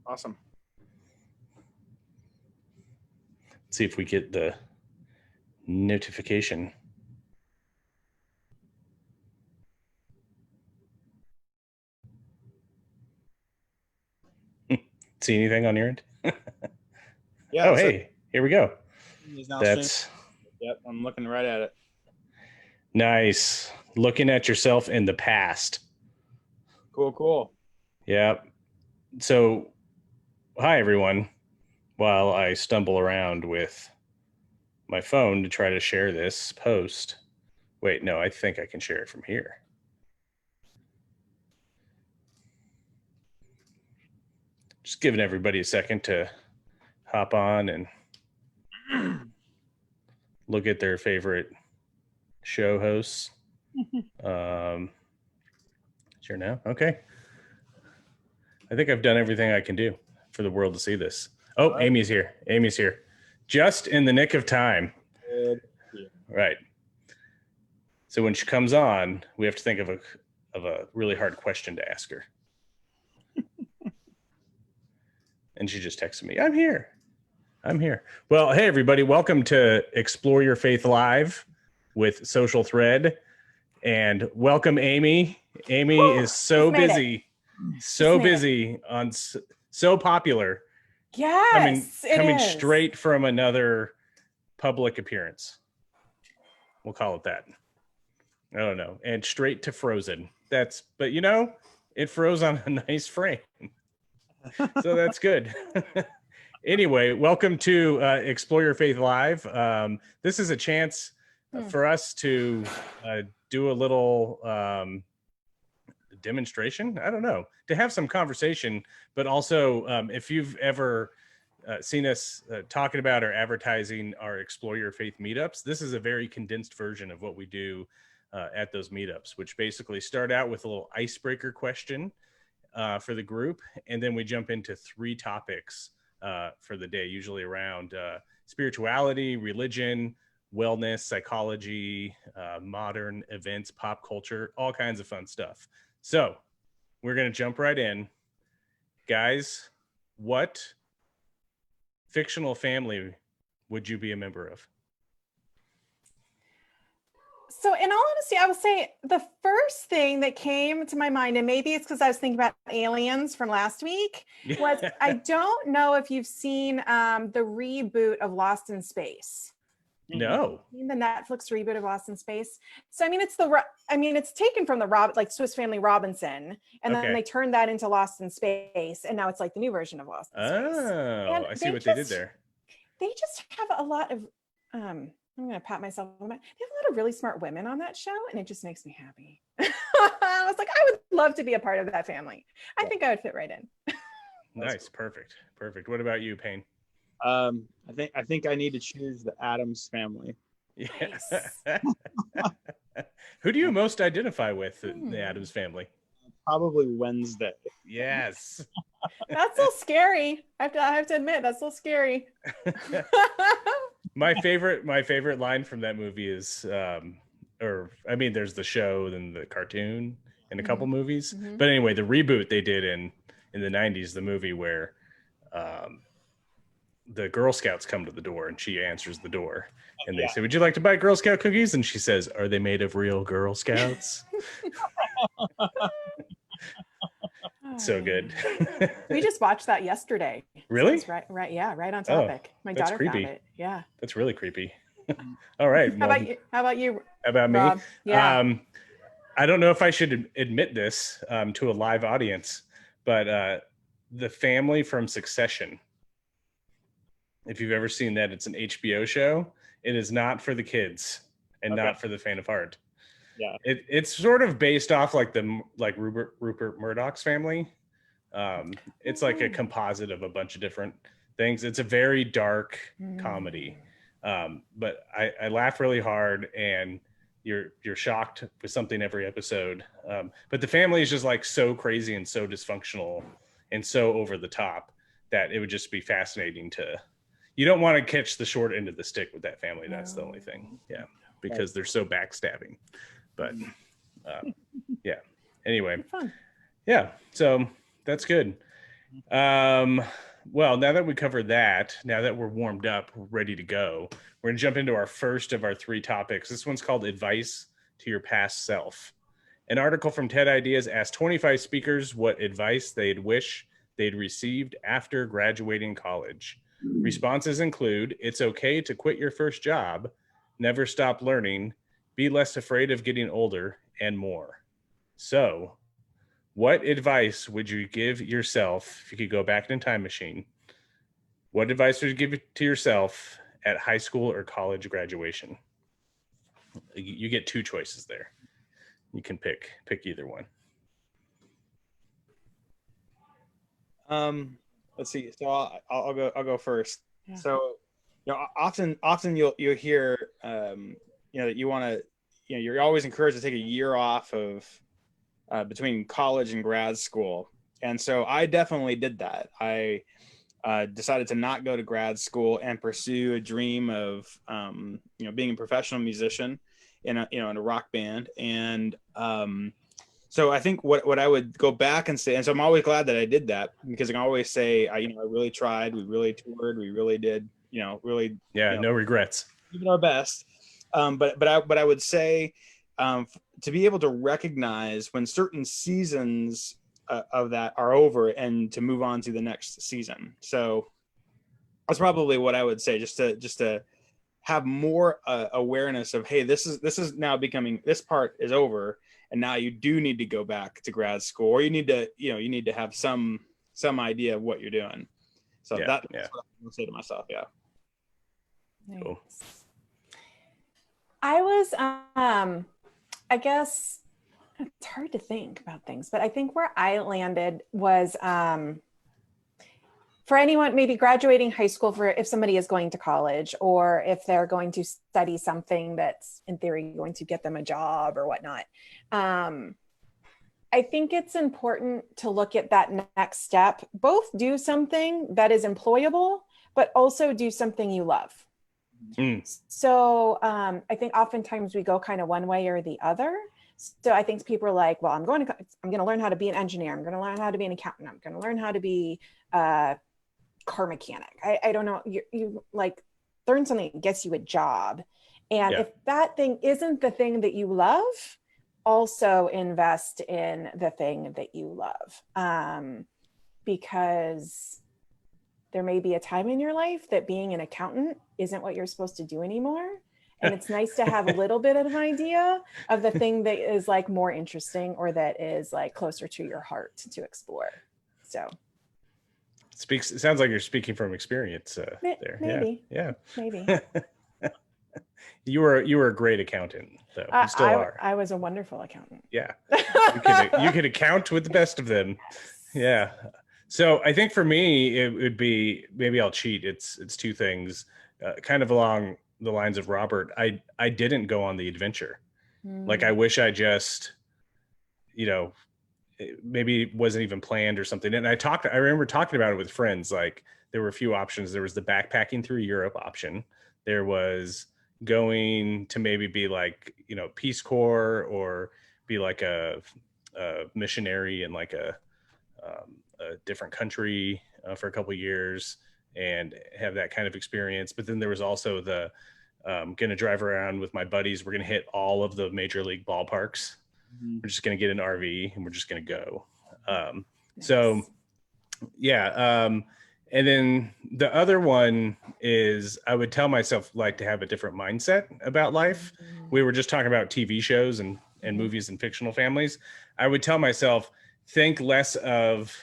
Awesome. Let's see if we get the notification. See anything on your end? Yeah. Oh, hey, here we go. That's yep. I'm looking right at it. Nice. Looking at yourself in the past. Cool. Yep. So, hi everyone. While I stumble around with my phone to try to share this post. Wait, no, I think I can share it from here. Just giving everybody a second to hop on and look at their favorite show hosts. Sure now. Okay. I think I've done everything I can do for the world to see this. Oh, right. Amy's here. Just in the nick of time. Good. Right. So when she comes on, we have to think of a really hard question to ask her. And she just texted me, I'm here. Well, hey, everybody. Welcome to Explore Your Faith Live with Social Thread. And welcome, Amy. Amy is so busy. So popular. Yes, coming straight from another public appearance. We'll call it that. I don't know. And straight to Frozen. But you know, it froze on a nice frame. So that's good. Anyway, welcome to Explore Your Faith Live. This is a chance for us to do a little demonstration. I don't know, to have some conversation, but also if you've ever seen us talking about or advertising our Explore Your Faith meetups, this is a very condensed version of what we do at those meetups, which basically start out with a little icebreaker question for the group, and then we jump into 3 topics for the day, usually around spirituality, religion, wellness, psychology, modern events, pop culture, all kinds of fun stuff. So we're going to jump right in. Guys, what fictional family would you be a member of? So in all honesty, I would say the first thing that came to my mind, and maybe it's because I was thinking about aliens from last week, was I don't know if you've seen the reboot of Lost in Space. No. The Netflix reboot of Lost in Space. So it's taken from the Swiss Family Robinson, and then they turned that into Lost in Space, and now it's like the new version of Lost in Space. Oh, I see what they did there. They just have a lot of I'm going to pat myself on the back. They have a lot of really smart women on that show, and it just makes me happy. I was like, I would love to be a part of that family. I think I would fit right in. Nice. Perfect. What about you, Payne? I think I need to choose the Addams Family. Yes. Who do you most identify with in the Addams Family? Probably Wednesday. Yes. That's so scary. I have to admit, that's so scary. My favorite line from that movie is, there's the show, then the cartoon, and a couple movies. Mm-hmm. But anyway, the reboot they did in the 90s, the movie where the Girl Scouts come to the door and she answers the door. And they say, would you like to buy Girl Scout cookies? And she says, are they made of real Girl Scouts? So good. We just watched that yesterday. Really? So right. Yeah, right on topic. My daughter creepy. found it. Yeah. That's really creepy. All right. How about you? How about Rob? me? Yeah. I don't know if I should admit this to a live audience, but the family from Succession. If you've ever seen that, it's an HBO show. It is not for the kids and not for the faint of heart. Yeah, it's sort of based off like Rupert Murdoch's family. It's like a composite of a bunch of different things. It's a very dark comedy, but I laugh really hard, and you're shocked with something every episode. But the family is just like so crazy and so dysfunctional and so over the top that it would just be fascinating to. You don't want to catch the short end of the stick with that family. That's the only thing. Yeah, because they're so backstabbing. But yeah. Anyway, Yeah, so that's good. Well, now that we covered that, now that we're warmed up, we're ready to go, we're going to jump into our first of our 3 topics. This one's called Advice to Your Past Self. An article from TED Ideas asked 25 speakers what advice they'd wish they'd received after graduating college. Responses include, it's okay to quit your first job, never stop learning, be less afraid of getting older, and more. So, what advice would you give yourself if you could go back in a time machine? What advice would you give to yourself at high school or college graduation? You get 2 choices there. You can pick either one. Let's see. So I'll go first. Yeah. So, often you'll hear, that you want to, you're always encouraged to take a year off of between college and grad school. And so I definitely did that. I decided to not go to grad school and pursue a dream of, being a professional musician in a rock band. And so I think what I would go back and say, and so I'm always glad that I did that, because I can always say, I really tried, we really toured, we really did, really, no regrets, even our best. But I would say, to be able to recognize when certain seasons of that are over and to move on to the next season. So that's probably what I would say, just to have more awareness of, hey, this is now becoming, this part is over, and now you do need to go back to grad school, or you need to have some idea of what you're doing. So that's what I would say to myself. Yeah. Nice. Cool. I was, I guess it's hard to think about things, but I think where I landed was, for anyone maybe graduating high school, for if somebody is going to college, or if they're going to study something that's in theory going to get them a job or whatnot. I think it's important to look at that next step, both do something that is employable, but also do something you love. So I think oftentimes we go kind of one way or the other. So I think people are like, well, I'm going to learn how to be an engineer. I'm going to learn how to be an accountant. I'm going to learn how to be a car mechanic. I don't know. You like learn something that gets you a job. And if that thing isn't the thing that you love, also invest in the thing that you love. Because there may be a time in your life that being an accountant isn't what you're supposed to do anymore. And it's nice to have a little bit of an idea of the thing that is like more interesting, or that is like closer to your heart to explore. So it sounds like you're speaking from experience there. Maybe. Yeah. Maybe. You were a great accountant, though. You still are. I was a wonderful accountant. Yeah. You could account with the best of them. Yeah. So I think for me, it would be, maybe I'll cheat. It's 2 things, kind of along the lines of Robert. I didn't go on the adventure. Like, I wish I just, maybe it wasn't even planned or something. And I remember talking about it with friends. Like, there were a few options. There was the backpacking through Europe option. There was going to maybe be like, Peace Corps, or be like a missionary in like a different country for a couple of years and have that kind of experience. But then there was also the going to drive around with my buddies. We're going to hit all of the major league ballparks. We're just going to get an RV and we're just going to go. Nice. So yeah. And then the other one is, I would tell myself, like, to have a different mindset about life. We were just talking about TV shows and movies and fictional families. I would tell myself, think less of,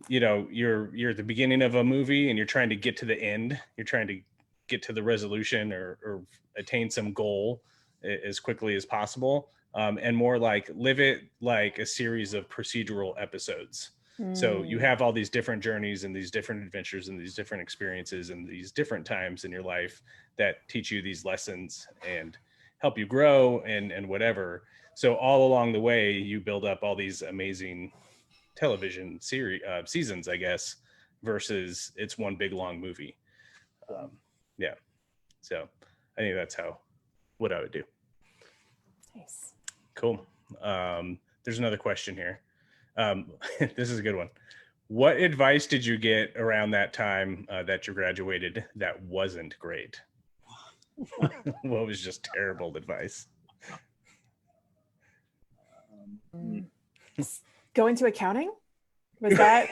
you're at the beginning of a movie and you're trying to get to the end. You're trying to get to the resolution or attain some goal as quickly as possible. And more like live it like a series of procedural episodes. So you have all these different journeys and these different adventures and these different experiences and these different times in your life that teach you these lessons and help you grow and whatever. So all along the way, you build up all these amazing television seasons, I guess, versus it's one big long movie. Yeah. So I think that's what I would do. Nice. Cool. There's another question here. This is a good one. What advice did you get around that time that you graduated that wasn't great? What was just terrible advice? Go into accounting? Was that?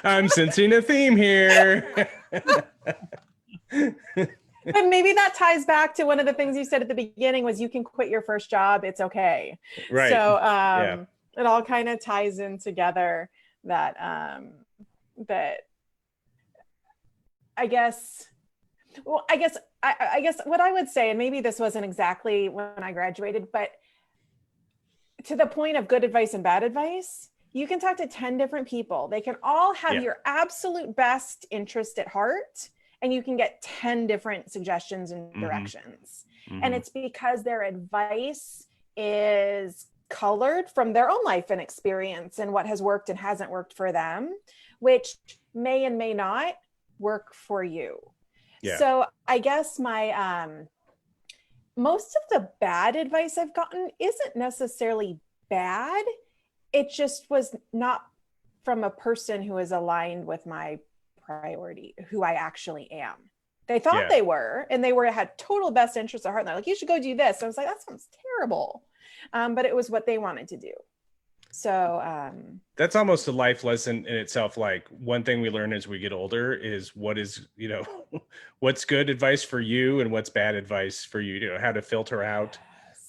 I'm sensing a theme here. But maybe that ties back to one of the things you said at the beginning was you can quit your first job. It's okay. Right. So it all kind of ties in together that that I guess what I would say, and maybe this wasn't exactly when I graduated, but to the point of good advice and bad advice, you can talk to 10 different people. They can all have your absolute best interest at heart, and you can get 10 different suggestions and directions. And it's because their advice is colored from their own life and experience and what has worked and hasn't worked for them, which may and may not work for you. Yeah. So I guess my most of the bad advice I've gotten isn't necessarily bad. It just was not from a person who is aligned with my priority, who I actually am. They thought they were, and they had total best interest at heart. And they're like, you should go do this. And I was like, that sounds terrible. But it was what they wanted to do. So that's almost a life lesson in itself. Like, one thing we learn as we get older is what is, what's good advice for you and what's bad advice for you, how to filter out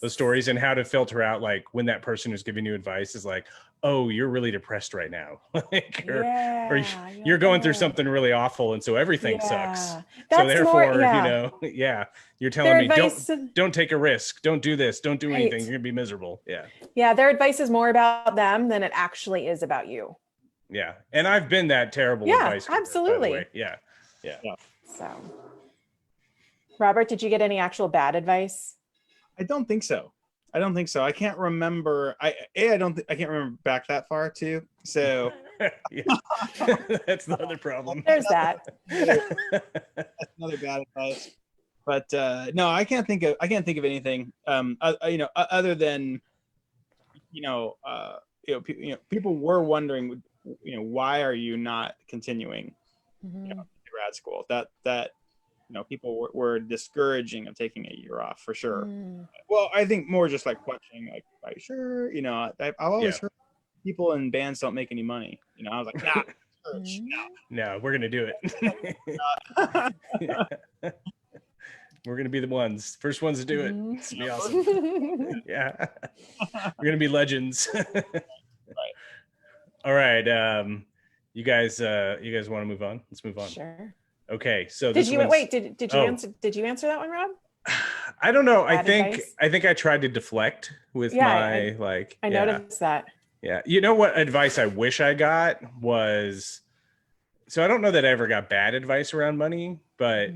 those stories and how to filter out, like, when that person who's giving you advice is like, oh, you're really depressed right now. or you're going through something really awful. And so everything sucks. So therefore, you're telling me, don't take a risk. Don't do this. Don't do anything. You're gonna be miserable. Yeah. Yeah. Their advice is more about them than it actually is about you. Yeah. And I've been that terrible advice giver, absolutely. by the way. Yeah. So, Robert, did you get any actual bad advice? I don't think so. I can't remember. I can't remember back that far too. So that's the other problem. There's that. That's another bad advice. But no, I can't think of anything. Other than people were wondering, why are you not continuing, grad school? That people were discouraging of taking a year off for sure. Well, I think more just like questioning, like, are you sure? I've always heard people in bands don't make any money. I was like, nah, church, no, we're gonna do it. We're gonna be the first ones to do it. It's gonna be awesome. Yeah, we're gonna be legends. Right. All right, you guys want to move on? Let's move on. Sure. Okay, so did you answer that one, Rob? I don't know. I think I tried to deflect with I noticed that. Yeah. You know what advice I wish I got was, so I don't know that I ever got bad advice around money, but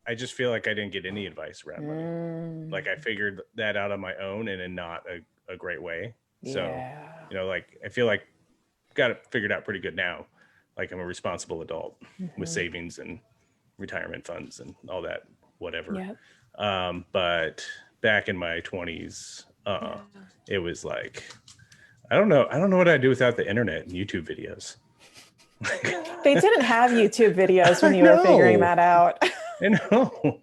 I just feel like I didn't get any advice around money. Like, I figured that out on my own and in not a great way. So, I feel like got it figured out pretty good now. Like, I'm a responsible adult with savings and retirement funds and all that, whatever. Yep. But back in my 20s, it was like, I don't know what I'd do without the internet and YouTube videos. They didn't have YouTube videos when you were figuring that out. I know.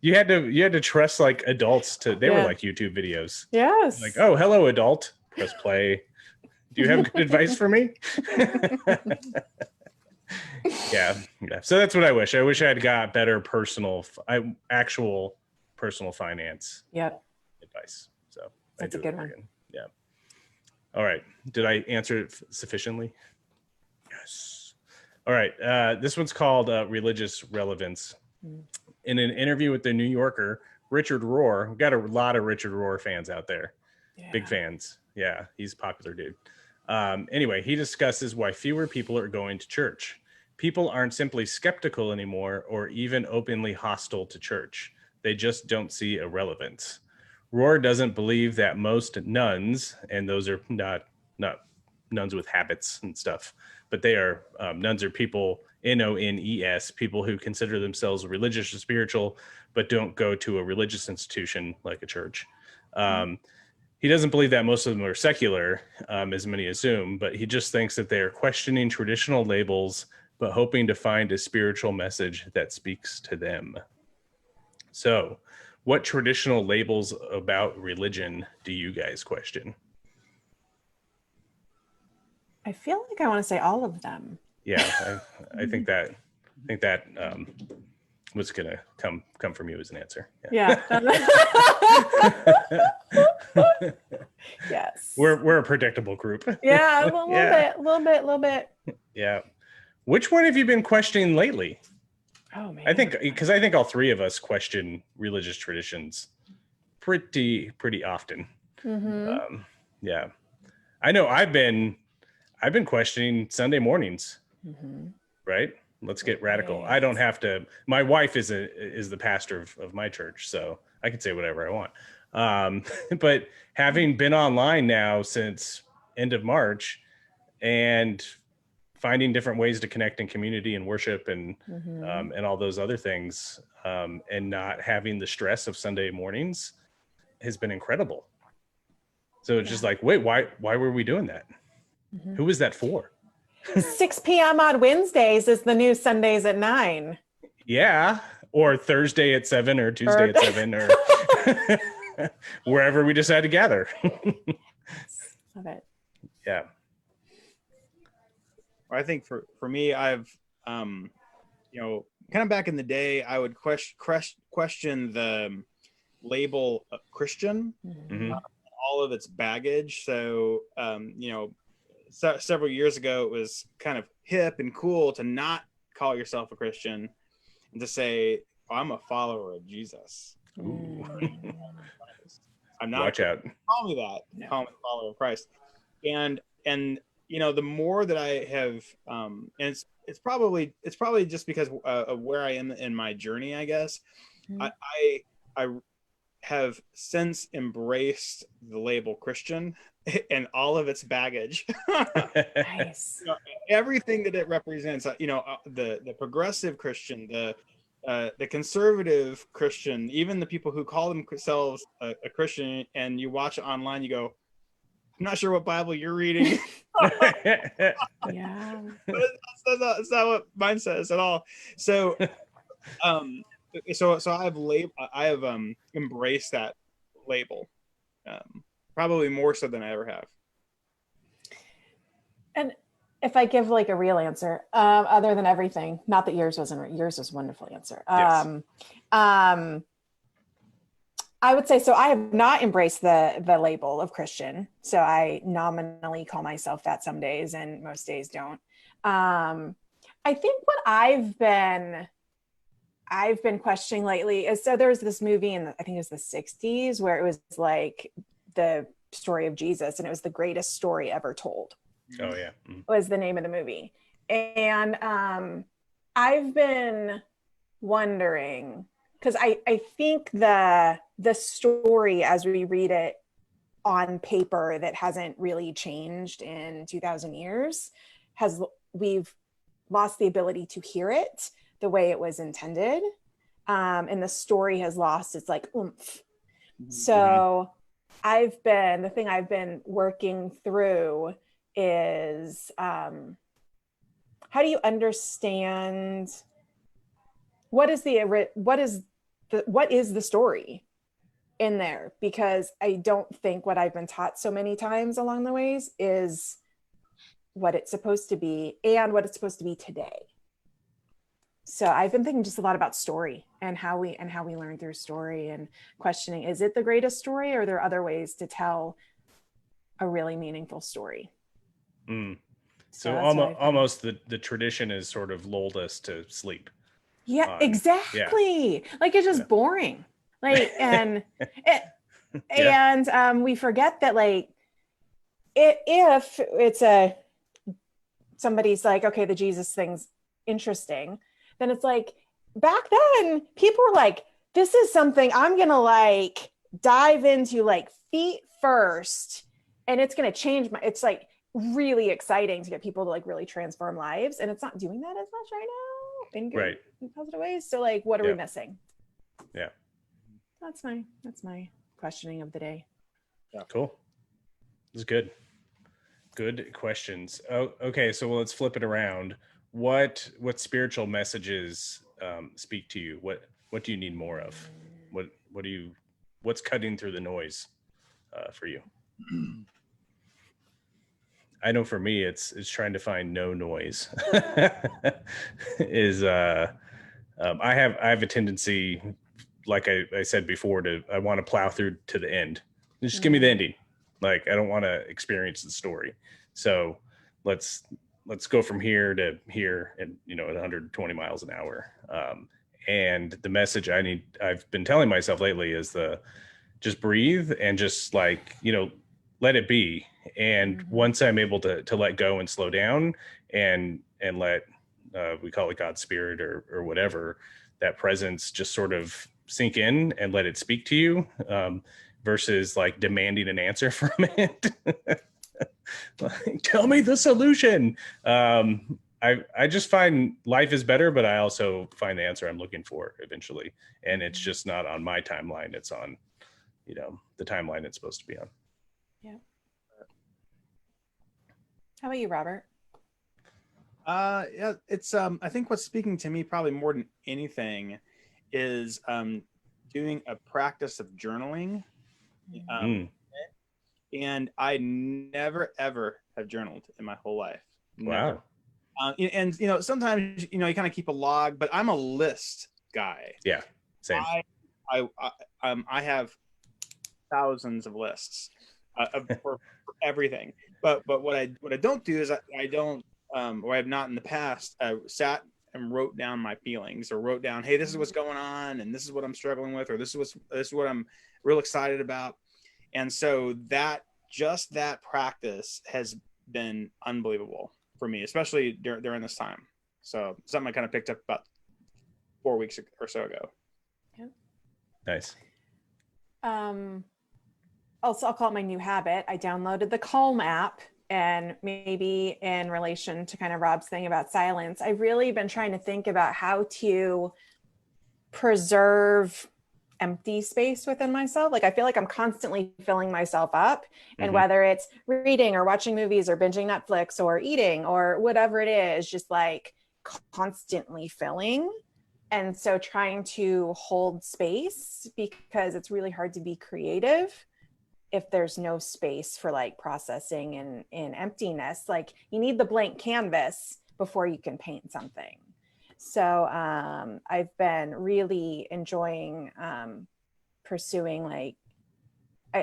You had to trust like adults they were like YouTube videos. Yes. Like, oh, hello, adult. Press play. Do you have good advice for me? Yeah. So that's what I wish. I wish I had got better actual personal finance advice. So that's a good one. Yeah. All right. Did I answer it sufficiently? Yes. All right. This one's called Religious Relevance. In an interview with the New Yorker, Richard Rohr, we've got a lot of Richard Rohr fans out there. Yeah. Big fans. Yeah. He's a popular dude. Anyway, he discusses why fewer people are going to church. People aren't simply skeptical anymore or even openly hostile to church. They just don't see a relevance. Rohr doesn't believe that most nuns, and those are not nuns with habits and stuff, but they are nuns are people, N-O-N-E-S, people who consider themselves religious or spiritual, but don't go to a religious institution like a church. he doesn't believe that most of them are secular, as many assume, but he just thinks that they are questioning traditional labels, but hoping to find a spiritual message that speaks to them. So, what traditional labels about religion do you guys question? I feel like I want to say all of them. Yeah, I think that was gonna come from you as an answer. Yeah. Yes. We're a predictable group. Yeah, a little bit. Yeah. Which one have you been questioning lately? Oh man. I think all three of us question religious traditions pretty often. Mm-hmm. Yeah. I know I've been questioning Sunday mornings. Mm-hmm. Right? Let's get radical. Right. I don't have to. My wife is the pastor of my church, so I can say whatever I want. But having been online now since end of March, and finding different ways to connect in community and worship and all those other things, and not having the stress of Sunday mornings has been incredible. So it's just like, wait, why were we doing that? Mm-hmm. Who is that for? 6 p.m. on Wednesdays is the new Sundays at 9. Yeah. Or Thursday at 7 or Tuesday at 7 or wherever we decide to gather. Love it. Yeah. I think for me, I've, kind of back in the day, I would question the label Christian, Mm-hmm. all of its baggage. So, several years ago, it was kind of hip and cool to not call yourself a Christian and to say, oh, I'm a follower of Jesus. Ooh. I'm not. Watch out. Call me that. No. Call me a follower of Christ. And the more that I have, and it's probably just because of where I am in my journey, I guess. Mm-hmm. I have since embraced the label Christian and all of its baggage. Nice. Everything that it represents, the progressive Christian, the conservative Christian, even the people who call themselves a Christian, and you watch it online, you go, I'm not sure what Bible you're reading. Yeah. But that's not what mine says at all. So, so I have embraced that label, probably more so than I ever have. And if I give like a real answer, other than everything, not that yours was a wonderful answer. Yes. I would say, so I have not embraced the label of Christian. So I nominally call myself that some days and most days don't. I think what I've been questioning lately is, so there was this movie in I think it was the 60s where it was like the story of Jesus, and it was the greatest story ever told. Oh yeah. Was the name of the movie. And I've been wondering, because I think the story as we read it on paper that hasn't really changed in 2,000 years, we've lost the ability to hear it the way it was intended. And the story has lost its like oomph. Mm-hmm. So the thing I've been working through is how do you understand what is the story in there? Because I don't think what I've been taught so many times along the ways is what it's supposed to be and what it's supposed to be today. So I've been thinking just a lot about story and how we learn through story, and questioning, is it the greatest story, or are there other ways to tell a really meaningful story? So almost the tradition has sort of lulled us to sleep. Yeah, exactly. Yeah. Like it's just boring. Like, and we forget that, like, if it's somebody's like, okay, the Jesus thing's interesting, then it's like, back then people were like, this is something I'm gonna like dive into like feet first, and it's gonna change it's like really exciting to get people to like really transform lives, and it's not doing that as much right now in good, in positive ways. So like, what are we missing? Yeah, that's my questioning of the day. Cool. This is good. Good questions. Oh, okay. So let's flip it around. What spiritual messages speak to you? What do you need more of? What's cutting through the noise for you? I know for me, it's trying to find no noise. I have a tendency, like I said before, I want to plow through to the end. Just give me the ending. Like, I don't want to experience the story. So let's go from here to here, and at 120 miles an hour. And the message I've been telling myself lately is just breathe and just let it be. And once I'm able to let go and slow down and let we call it God's spirit or whatever, that presence just sort of sink in and let it speak to you, versus like demanding an answer from it. Like, tell me the solution. I just find life is better, but I also find the answer I'm looking for eventually. And it's just not on my timeline. It's on, the timeline it's supposed to be on. Yeah. How about you, Robert? Yeah, it's I think what's speaking to me probably more than anything is doing a practice of journaling. And I never ever have journaled in my whole life. Never. Wow. And sometimes you kind of keep a log, but I'm a list guy. Yeah, same. I have thousands of lists for everything. But what I don't do is I don't or I have not in the past sat and wrote down my feelings or wrote down, hey, this is what's going on and this is what I'm struggling with, or this is what I'm real excited about. And so that practice has been unbelievable for me, especially during this time. So something I kind of picked up about 4 weeks or so ago. Yeah. Nice. Also, I'll call it my new habit. I downloaded the Calm app, and maybe in relation to kind of Rob's thing about silence, I've really been trying to think about how to preserve empty space within myself. Like, I feel like I'm constantly filling myself up, and whether it's reading or watching movies or binging Netflix or eating or whatever it is, just like constantly filling. And so trying to hold space, because it's really hard to be creative if there's no space for like processing and in emptiness. Like, you need the blank canvas before you can paint something. So I've been really enjoying pursuing, like,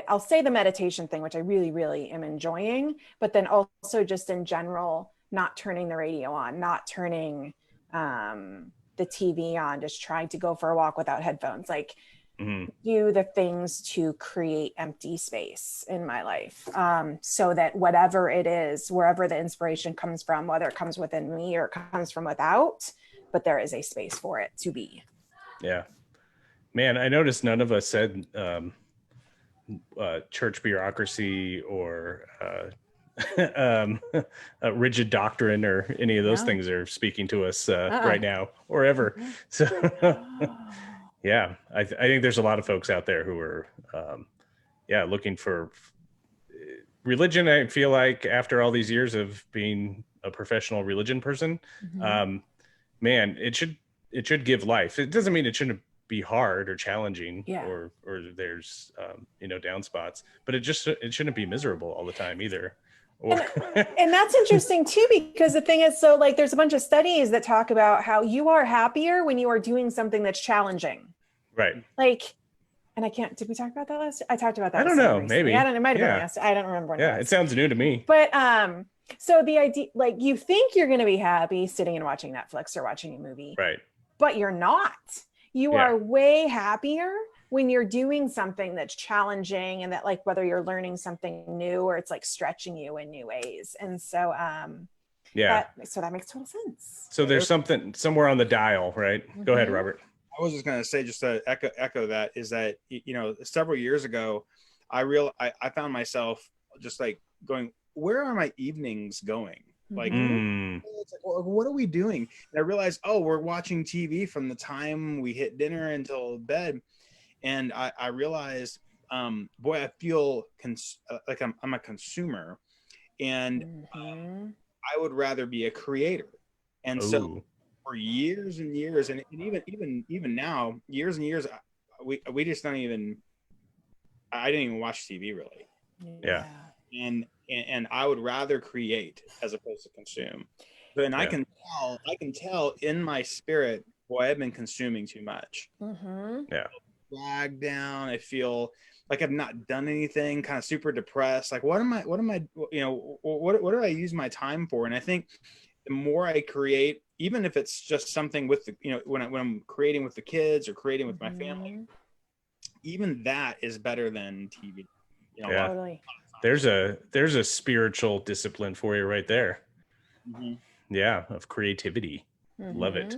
I'll say the meditation thing, which I really, really am enjoying, but then also just in general, not turning the radio on, not turning the TV on, just trying to go for a walk without headphones, like do the things to create empty space in my life, so that whatever it is, wherever the inspiration comes from, whether it comes within me or comes from without, but there is a space for it to be. Yeah, man, I noticed none of us said church bureaucracy or rigid doctrine or any of those things are speaking to us right now or ever. So yeah, I think there's a lot of folks out there who are looking for religion. I feel like after all these years of being a professional religion person, man, it should give life. It doesn't mean it shouldn't be hard or challenging, or there's down spots, but it shouldn't be miserable all the time either. And that's interesting too, because the thing is, so like, there's a bunch of studies that talk about how you are happier when you are doing something that's challenging. Right. Like, and did we talk about that last? I talked about that. I don't know. Maybe. I don't know. It might have been last. I don't remember. Yeah. It sounds new to me. But, so the idea, like, you think you're going to be happy sitting and watching Netflix or watching a movie, right? But you're not. You are way happier when you're doing something that's challenging, and that, like, whether you're learning something new or it's like stretching you in new ways. And so, so that makes total sense. So there's something somewhere on the dial, right? Go ahead, Robert. I was just going to say, just to echo that, is that, several years ago, I found myself just like going, where are my evenings going? Like, it's like, well, what are we doing? And I realized, we're watching TV from the time we hit dinner until bed. And I realized boy, I feel like I'm a consumer, and I would rather be a creator. And so for years and years, and even now, years and years, we just don't even. I didn't even watch TV really. Yeah. And I would rather create as opposed to consume. But then I can tell in my spirit, boy, I've been consuming too much. Yeah. Dragged down. I feel like I've not done anything, kind of super depressed. Like, what am I, what do I use my time for? And I think the more I create, even if it's just something with the, when I'm creating with the kids or creating with my family, even that is better than TV. Yeah. Totally. There's a spiritual discipline for you right there. Yeah, of creativity. Love it.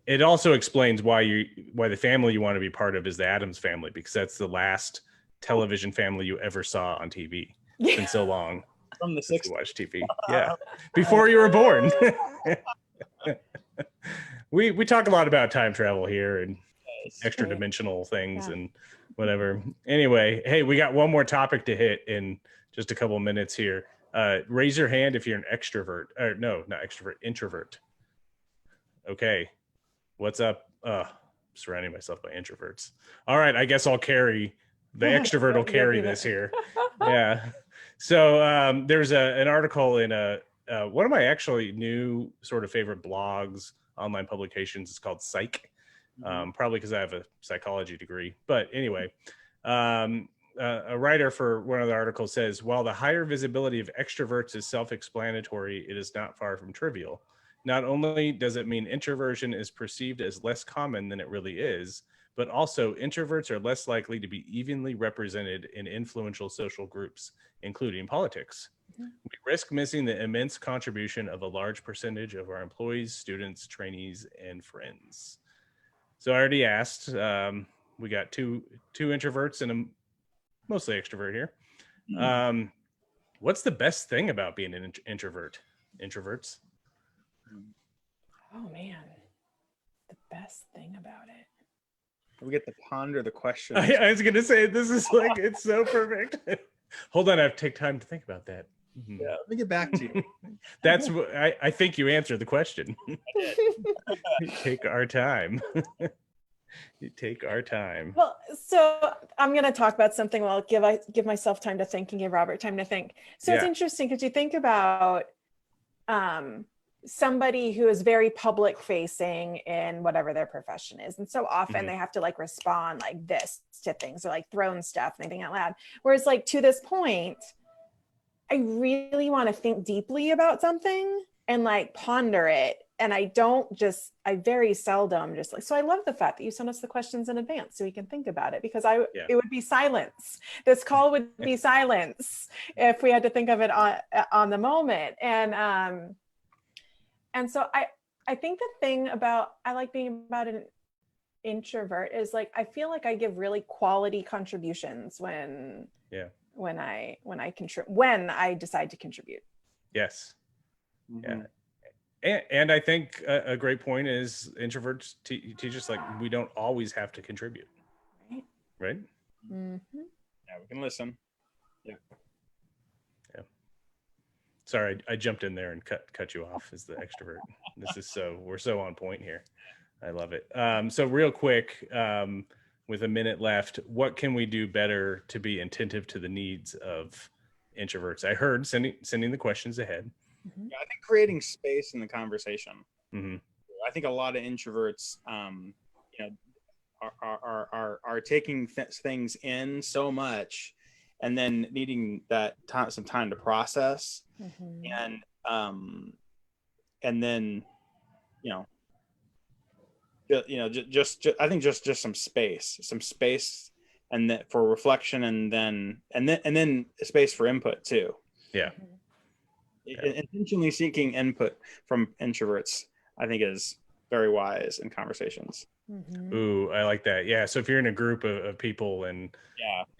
It also explains why the family you want to be part of is the Addams family, because that's the last television family you ever saw on TV. It's been so long from the 60s. You watch TV. Yeah, before you were born. we talk a lot about time travel here and extra dimensional things and whatever. Anyway, hey, we got one more topic to hit in just a couple of minutes here. Raise your hand if you're an extrovert. Or no, not extrovert, introvert. Okay. What's up? Surrounding myself by introverts. All right, I guess I'll carry the extrovert will carry this here. Yeah. So there's an article in one of my actually new sort of favorite blogs, online publications. It's called Psych. Probably because I have a psychology degree. But anyway, a writer for one of the articles says, while the higher visibility of extroverts is self-explanatory, it is not far from trivial. Not only does it mean introversion is perceived as less common than it really is, but also introverts are less likely to be evenly represented in influential social groups, including politics. We risk missing the immense contribution of a large percentage of our employees, students, trainees, and friends. So I already asked, we got two introverts and a mostly extrovert here. What's the best thing about being an introvert? Introverts? Oh man, the best thing about it. We get to ponder the question. I was gonna say, this is like, it's so perfect. Hold on, I have to take time to think about that. Yeah, let me get back to you. That's what I think you answered the question. Take our time. You take our time. Well, so I'm going to talk about something. Well, I'll give myself time to think and give Robert time to think. So it's interesting because you think about somebody who is very public facing in whatever their profession is. And so often they have to like respond like this to things or like throwing stuff and anything out loud. Whereas like to this point, I really want to think deeply about something and like ponder it. And I very seldom just like, so I love the fact that you sent us the questions in advance so we can think about it, because it would be silence. This call would be silence if we had to think of it on the moment. And so I think the thing I like being about an introvert is like, I feel like I give really quality contributions when I decide to contribute. Yes. Yeah. And I think a great point is introverts teach us like we don't always have to contribute. Right? Yeah, we can listen. Yeah. Sorry, I jumped in there and cut you off as the extrovert. We're so on point here. I love it. So real quick, with a minute left, what can we do better to be attentive to the needs of introverts? I heard sending the questions ahead. Yeah, I think creating space in the conversation. I think a lot of introverts, are taking things in so much, and then needing that some time to process, and then just I think just some space, and then for reflection, and then space for input too. Yeah. Intentionally seeking input from introverts, I think, is very wise in conversations. Ooh, I like that. Yeah. So if you're in a group of people and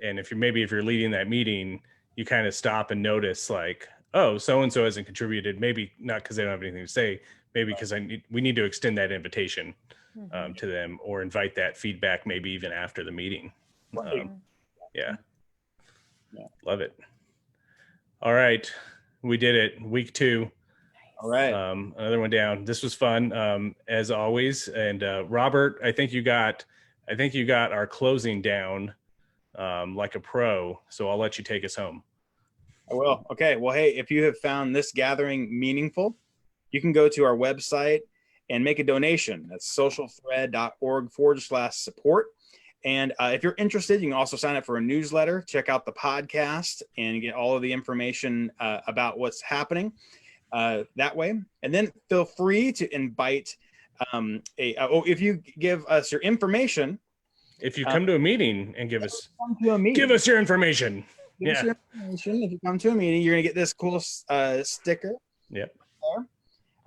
if you're leading that meeting, you kind of stop and notice like, oh, so-and-so hasn't contributed. Maybe not because they don't have anything to say, maybe because we need to extend that invitation to them or invite that feedback, maybe even after the meeting. Yeah. Yeah. Love it. All right. We did it. Week 2. All right. Another one down. This was fun, as always. And Robert, I think you got our closing down like a pro. So I'll let you take us home. I will. Okay. Well, hey, if you have found this gathering meaningful, you can go to our website and make a donation. That's socialthread.org/support. And if you're interested, you can also sign up for a newsletter, check out the podcast, and get all of the information about what's happening that way. And then feel free to invite if you give us your information. If you come to a meeting and give us your information. Give us your information. If you come to a meeting, you're going to get this cool sticker. Yep.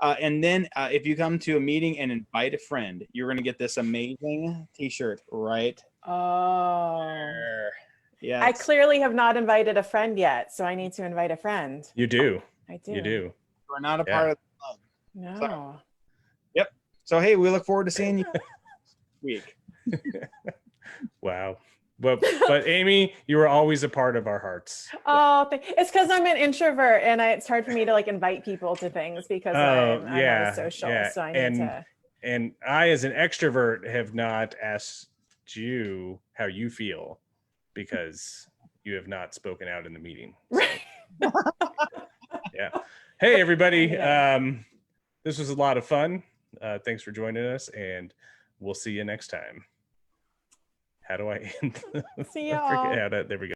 And then if you come to a meeting and invite a friend, you're going to get this amazing t-shirt right. Yeah. I clearly have not invited a friend yet, so I need to invite a friend. You do. I do. You do. We're not a part of the club. No. Sorry. Yep. So, hey, we look forward to seeing you next week. Wow. But Amy, you were always a part of our hearts. Oh, it's because I'm an introvert and it's hard for me to like invite people to things because I'm not social. Yeah. So I need to. And I, as an extrovert, have not asked you how you feel because you have not spoken out in the meeting. So. Yeah. Hey, everybody. This was a lot of fun. Thanks for joining us, and we'll see you next time. How do I end? See y'all. There we go.